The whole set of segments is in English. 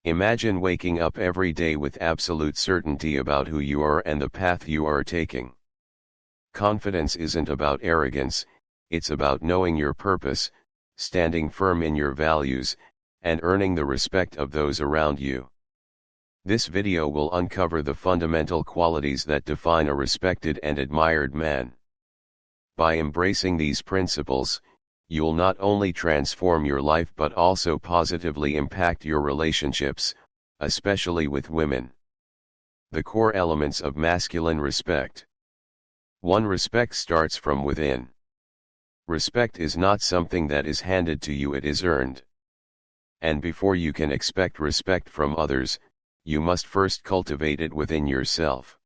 Imagine waking up every day with absolute certainty about who you are and the path you are taking. Confidence isn't about arrogance, it's about knowing your purpose, standing firm in your values, and earning the respect of those around you. This video will uncover the fundamental qualities that define a respected and admired man. By embracing these principles, you'll not only transform your life but also positively impact your relationships, especially with women. The core elements of masculine respect. 1. Respect starts from within. Respect is not something that is handed to you, it is earned. And before you can expect respect from others, you must first cultivate it within yourself.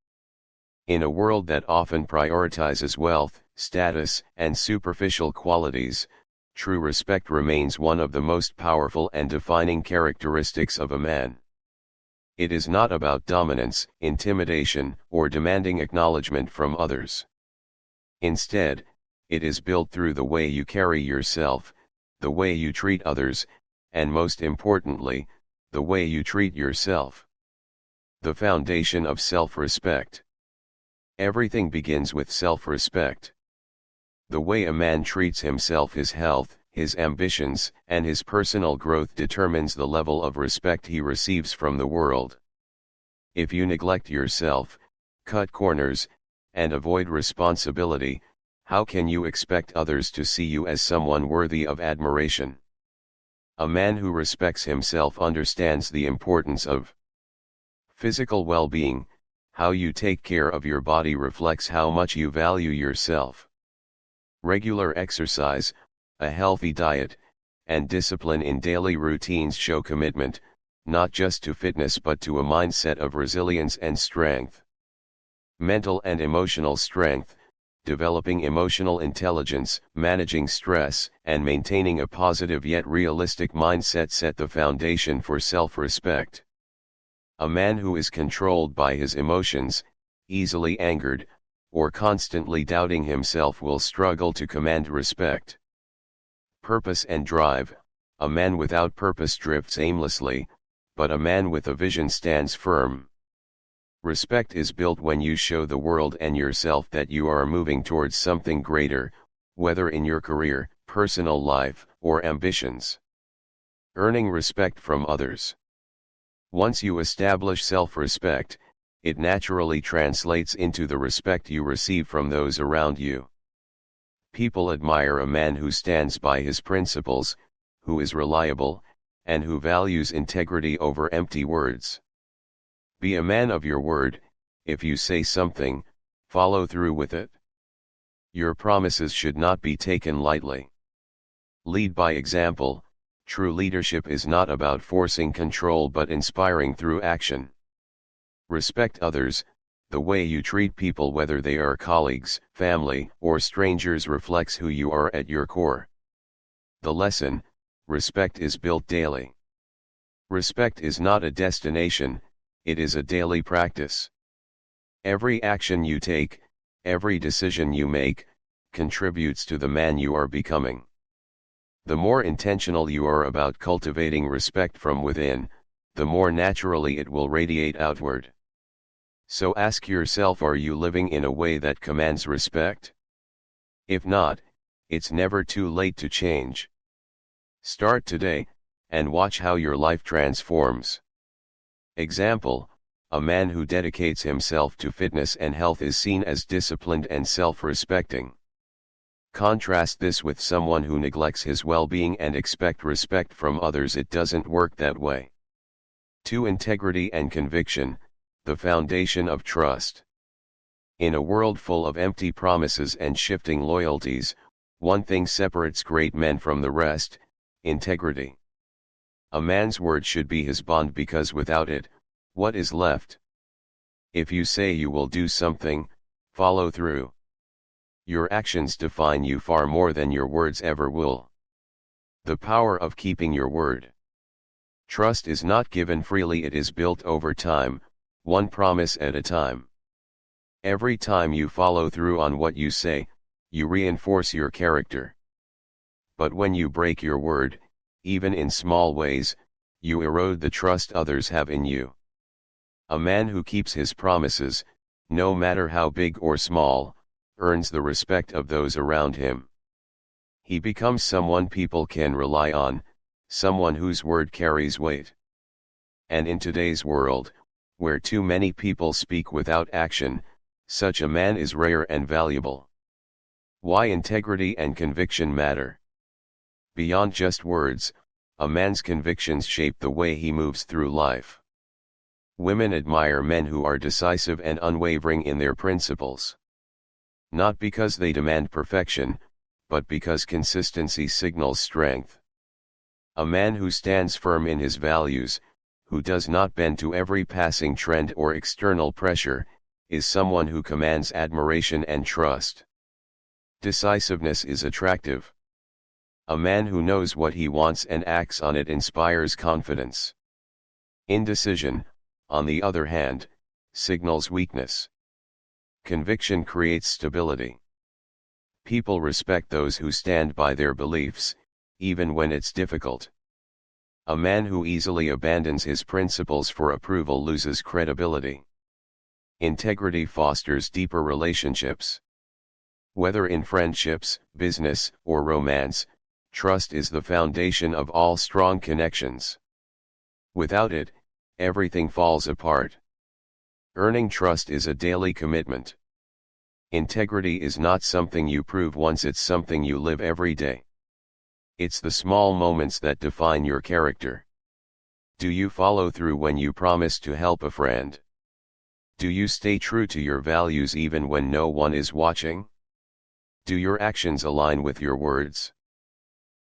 In a world that often prioritizes wealth, status, and superficial qualities, true respect remains one of the most powerful and defining characteristics of a man. It is not about dominance, intimidation, or demanding acknowledgement from others. Instead, it is built through the way you carry yourself, the way you treat others, and most importantly, the way you treat yourself. The foundation of self-respect. Everything begins with self-respect. The way a man treats himself, his health, his ambitions, and his personal growth determines the level of respect he receives from the world. If you neglect yourself, cut corners, and avoid responsibility, how can you expect others to see you as someone worthy of admiration? A man who respects himself understands the importance of physical well-being. How you take care of your body reflects how much you value yourself. Regular exercise, a healthy diet, and discipline in daily routines show commitment, not just to fitness but to a mindset of resilience and strength. Mental and emotional strength. Developing emotional intelligence, managing stress, and maintaining a positive yet realistic mindset set the foundation for self-respect. A man who is controlled by his emotions, easily angered, or constantly doubting himself will struggle to command respect. Purpose and drive. A man without purpose drifts aimlessly, but a man with a vision stands firm. Respect is built when you show the world and yourself that you are moving towards something greater, whether in your career, personal life, or ambitions. Earning respect from others. Once you establish self-respect, it naturally translates into the respect you receive from those around you. People admire a man who stands by his principles, who is reliable, and who values integrity over empty words. Be a man of your word. If you say something, follow through with it. Your promises should not be taken lightly. Lead by example. True leadership is not about forcing control but inspiring through action. Respect others. The way you treat people, whether they are colleagues, family, or strangers, reflects who you are at your core. The lesson: respect is built daily. Respect is not a destination, it is a daily practice. Every action you take, every decision you make, contributes to the man you are becoming. The more intentional you are about cultivating respect from within, the more naturally it will radiate outward. So ask yourself, are you living in a way that commands respect? If not, it's never too late to change. Start today, and watch how your life transforms. Example: a man who dedicates himself to fitness and health is seen as disciplined and self-respecting. Contrast this with someone who neglects his well-being and expects respect from others. It doesn't work that way. 2. Integrity and conviction, the foundation of trust. In a world full of empty promises and shifting loyalties, one thing separates great men from the rest: integrity. A man's word should be his bond, because without it, what is left? If you say you will do something, follow through. Your actions define you far more than your words ever will. The power of keeping your word. Trust is not given freely, it is built over time, one promise at a time. Every time you follow through on what you say, you reinforce your character. But when you break your word, even in small ways, you erode the trust others have in you. A man who keeps his promises, no matter how big or small, earns the respect of those around him. He becomes someone people can rely on, someone whose word carries weight. And in today's world, where too many people speak without action, such a man is rare and valuable. Why integrity and conviction matter. Beyond just words, a man's convictions shape the way he moves through life. Women admire men who are decisive and unwavering in their principles. Not because they demand perfection, but because consistency signals strength. A man who stands firm in his values, who does not bend to every passing trend or external pressure, is someone who commands admiration and trust. Decisiveness is attractive. A man who knows what he wants and acts on it inspires confidence. Indecision, on the other hand, signals weakness. Conviction creates stability. People respect those who stand by their beliefs, even when it's difficult. A man who easily abandons his principles for approval loses credibility. Integrity fosters deeper relationships. Whether in friendships, business, or romance, trust is the foundation of all strong connections. Without it, everything falls apart. Earning trust is a daily commitment. Integrity is not something you prove once, it's something you live every day. It's the small moments that define your character. Do you follow through when you promise to help a friend? Do you stay true to your values even when no one is watching? Do your actions align with your words?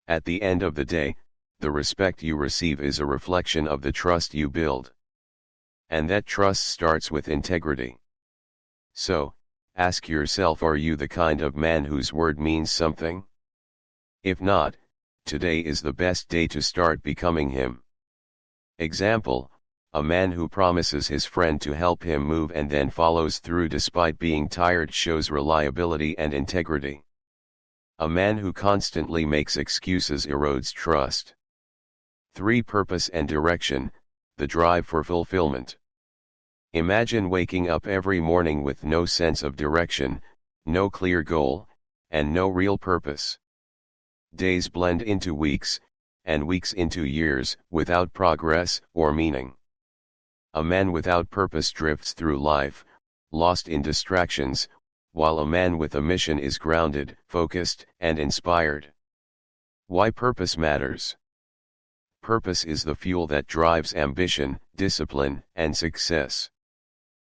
At the end of the day, the respect you receive is a reflection of the trust you build. And that trust starts with integrity. So, ask yourself, are you the kind of man whose word means something? If not, today is the best day to start becoming him. Example, a man who promises his friend to help him move and then follows through despite being tired shows reliability and integrity. A man who constantly makes excuses erodes trust. 3. Purpose and direction, the drive for fulfillment. Imagine waking up every morning with no sense of direction, no clear goal, and no real purpose. Days blend into weeks, and weeks into years, without progress or meaning. A man without purpose drifts through life, lost in distractions, while a man with a mission is grounded, focused, and inspired. Why purpose matters. Purpose is the fuel that drives ambition, discipline, and success.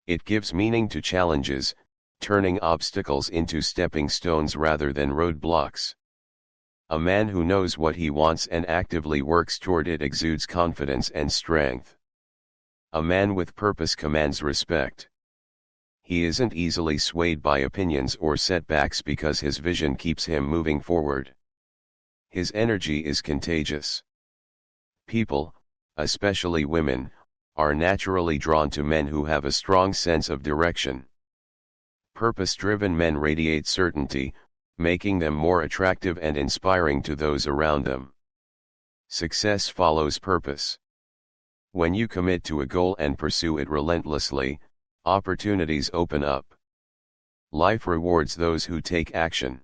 It gives meaning to challenges, turning obstacles into stepping stones rather than roadblocks. A man who knows what he wants and actively works toward it exudes confidence and strength. A man with purpose commands respect. He isn't easily swayed by opinions or setbacks because his vision keeps him moving forward. His energy is contagious. People, especially women, are naturally drawn to men who have a strong sense of direction. Purpose-driven men radiate certainty, making them more attractive and inspiring to those around them. Success follows purpose. When you commit to a goal and pursue it relentlessly, opportunities open up. Life rewards those who take action.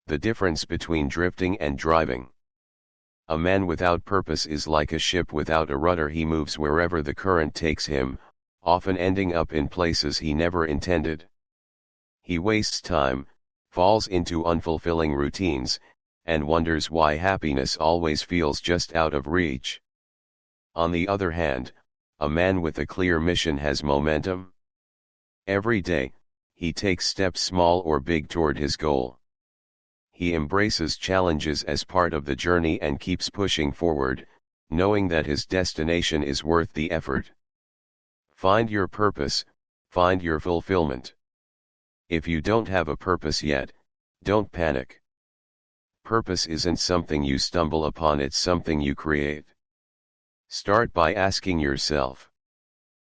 The difference between drifting and driving. A man without purpose is like a ship without a rudder. He moves wherever the current takes him, often ending up in places he never intended. He wastes time, falls into unfulfilling routines, and wonders why happiness always feels just out of reach. On the other hand, a man with a clear mission has momentum. Every day, he takes steps small or big toward his goal. He embraces challenges as part of the journey and keeps pushing forward, knowing that his destination is worth the effort. Find your purpose, find your fulfillment. If you don't have a purpose yet, don't panic. Purpose isn't something you stumble upon, it's something you create. Start by asking yourself,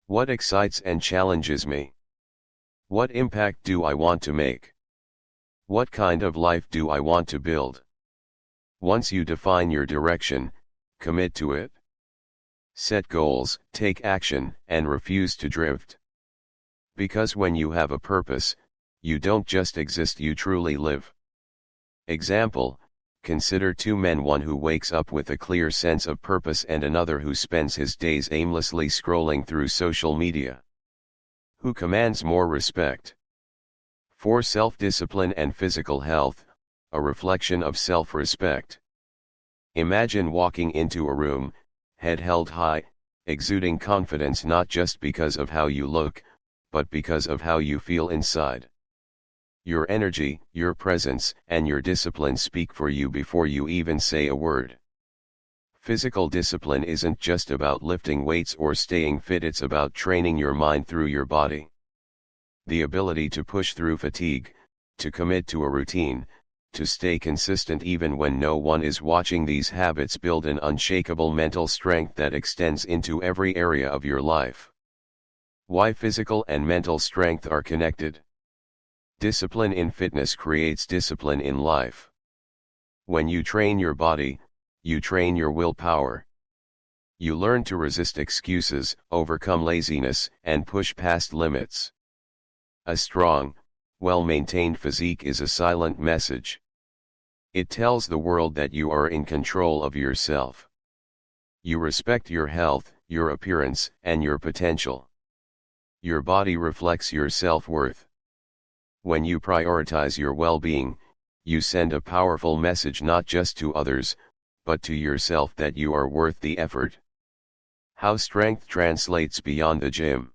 what excites and challenges me? What impact do I want to make? What kind of life do I want to build? Once you define your direction, commit to it. Set goals, take action, and refuse to drift. Because when you have a purpose, you don't just exist, you truly live. Example, consider two men, one who wakes up with a clear sense of purpose and another who spends his days aimlessly scrolling through social media. Who commands more respect? For self-discipline and physical health, a reflection of self-respect. Imagine walking into a room, head held high, exuding confidence not just because of how you look, but because of how you feel inside. Your energy, your presence, and your discipline speak for you before you even say a word. Physical discipline isn't just about lifting weights or staying fit, it's about training your mind through your body. The ability to push through fatigue, to commit to a routine, to stay consistent even when no one is watching. These habits build an unshakable mental strength that extends into every area of your life. Why physical and mental strength are connected? Discipline in fitness creates discipline in life. When you train your body, you train your willpower. You learn to resist excuses, overcome laziness, and push past limits. A strong, well-maintained physique is a silent message. It tells the world that you are in control of yourself. You respect your health, your appearance, and your potential. Your body reflects your self-worth. When you prioritize your well-being, you send a powerful message not just to others, but to yourself that you are worth the effort. How strength translates beyond the gym.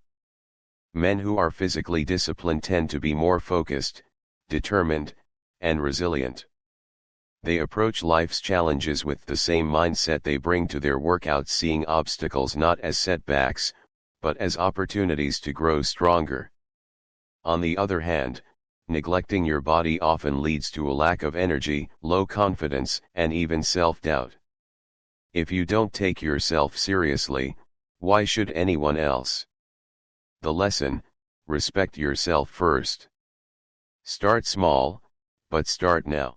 Men who are physically disciplined tend to be more focused, determined, and resilient. They approach life's challenges with the same mindset they bring to their workouts, seeing obstacles not as setbacks, but as opportunities to grow stronger. On the other hand, neglecting your body often leads to a lack of energy, low confidence, and even self-doubt. If you don't take yourself seriously, why should anyone else? The lesson: respect yourself first. Start small, but start now.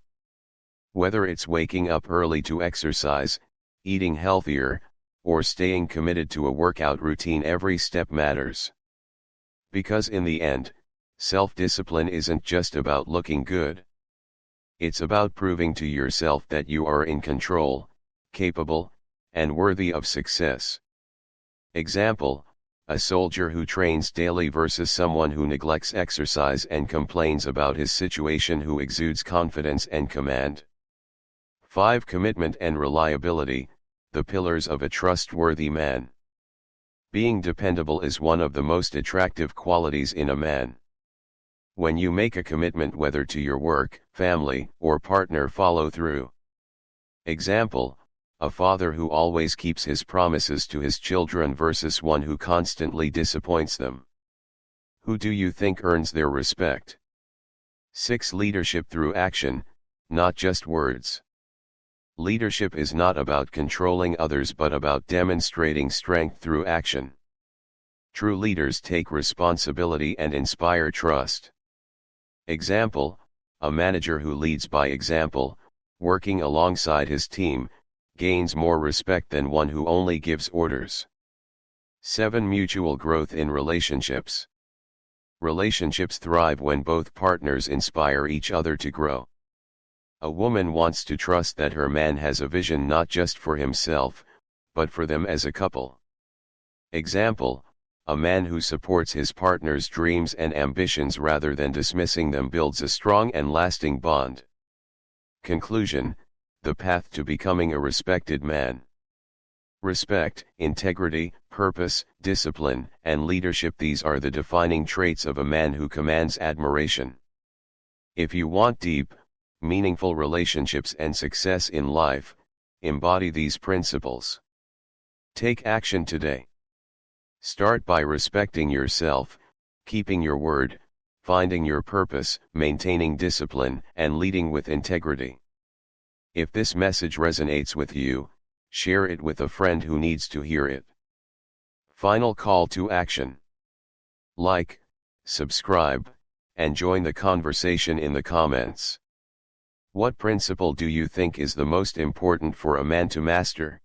Whether it's waking up early to exercise, eating healthier, or staying committed to a workout routine, every step matters. Because in the end, self-discipline isn't just about looking good. It's about proving to yourself that you are in control, capable, and worthy of success. Example, a soldier who trains daily versus someone who neglects exercise and complains about his situation, who exudes confidence and command. 5. Commitment and reliability, the pillars of a trustworthy man. Being dependable is one of the most attractive qualities in a man. When you make a commitment, whether to your work, family, or partner, follow through. Example, a father who always keeps his promises to his children versus one who constantly disappoints them. Who do you think earns their respect? 6. Leadership through action, not just words. Leadership is not about controlling others but about demonstrating strength through action. True leaders take responsibility and inspire trust. Example, a manager who leads by example, working alongside his team, gains more respect than one who only gives orders. 7. Mutual growth in relationships. Relationships thrive when both partners inspire each other to grow. A woman wants to trust that her man has a vision not just for himself, but for them as a couple. Example, a man who supports his partner's dreams and ambitions rather than dismissing them builds a strong and lasting bond. Conclusion: the path to becoming a respected man. Respect, integrity, purpose, discipline, and leadership, these are the defining traits of a man who commands admiration. If you want deep, meaningful relationships and success in life, embody these principles. Take action today. Start by respecting yourself, keeping your word, finding your purpose, maintaining discipline, and leading with integrity. If this message resonates with you, share it with a friend who needs to hear it. Final call to action. Like, subscribe, and join the conversation in the comments. What principle do you think is the most important for a man to master?